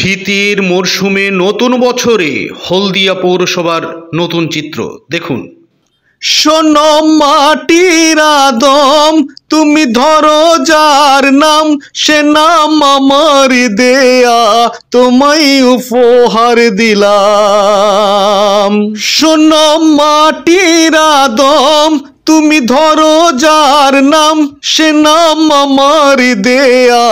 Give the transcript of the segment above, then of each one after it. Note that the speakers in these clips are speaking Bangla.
শীতের মরশুমে নতুন বছরে হলদিয়া পৌরসভার নতুন চিত্র দেখুন। শোনো মাটির আদম, তুমি ধরো যার নাম, সে নাম আমার দেয়া, তোমায় উপহার দিলাম। শোনো মাটির আদম, তুমি ধরো যার নাম, সে নাম আমার দেয়া,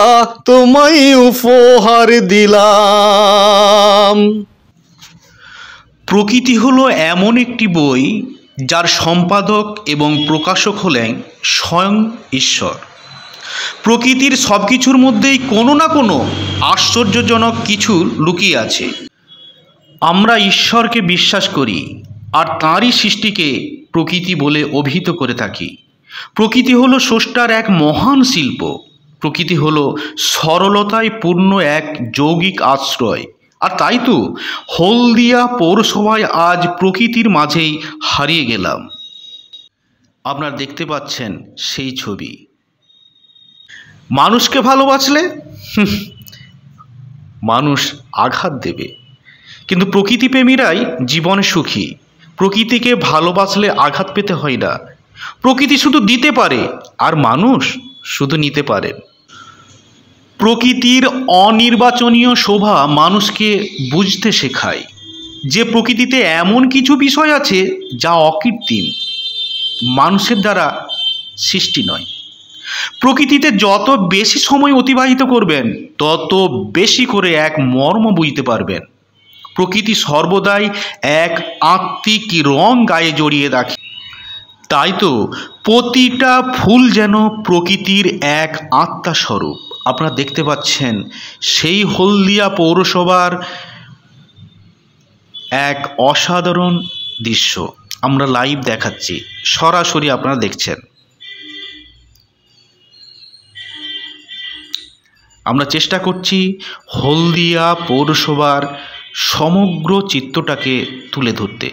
তোমায় উপহার দিলাম। প্রকৃতি হলো এমন একটি বই যার সম্পাদক এবং প্রকাশক হলেন স্বয়ং ঈশ্বর। প্রকৃতির সব কিছুর মধ্যেই কোনো না কোনো আশ্চর্যজনক কিছু লুকিয়ে আছে। আমরা ঈশ্বরকে বিশ্বাস করি আর তাঁরই সৃষ্টিকে প্রকৃতি বলে অভিহিত করে থাকি। প্রকৃতি হলো স্রষ্টার এক মহান শিল্প। প্রকৃতি হলো সরলতায় পূর্ণ এক যৌগিক আশ্রয়। আর তাই তো হলদিয়া পৌরসভায় আজ প্রকৃতির মাঝেই হারিয়ে গেলাম। আপনারা দেখতে পাচ্ছেন সেই ছবি। মানুষকে ভালোবাসলে মানুষ আঘাত দেবে, কিন্তু প্রকৃতিপ্রেমীরাই জীবনে সুখী। প্রকৃতিকে ভালোবাসলে আঘাত পেতে হয় না। প্রকৃতি শুধু দিতে পারে আর মানুষ শুধু নিতে পারে। প্রকৃতির অনির্বাচনীয় শোভা মানুষকে বুঝতে শেখায় যে প্রকৃতিতে এমন কিছু বিষয় আছে যা অকৃত্রিম, মানুষের দ্বারা সৃষ্টি নয়। প্রকৃতিতে যত বেশি সময় অতিবাহিত করবেন তত বেশি করে এক মর্ম বুঝতে পারবেন। প্রকৃতি সর্বদাই এক আত্মিক রং গায়ে জড়িয়ে রাখে। তাই তো প্রতিটা ফুল যেন প্রকৃতির এক আত্মাস্বরূপ। আপনারা দেখতে পাচ্ছেন সেই হলদিয়া পৌরসভার এক অসাধারণ দৃশ্য। আমরা লাইভ দেখাচ্ছি, সরাসরি আপনারা দেখছেন। আমরা চেষ্টা করছি হলদিয়া পৌরসভার সমগ্র চিত্রটাকে তুলে ধরতে।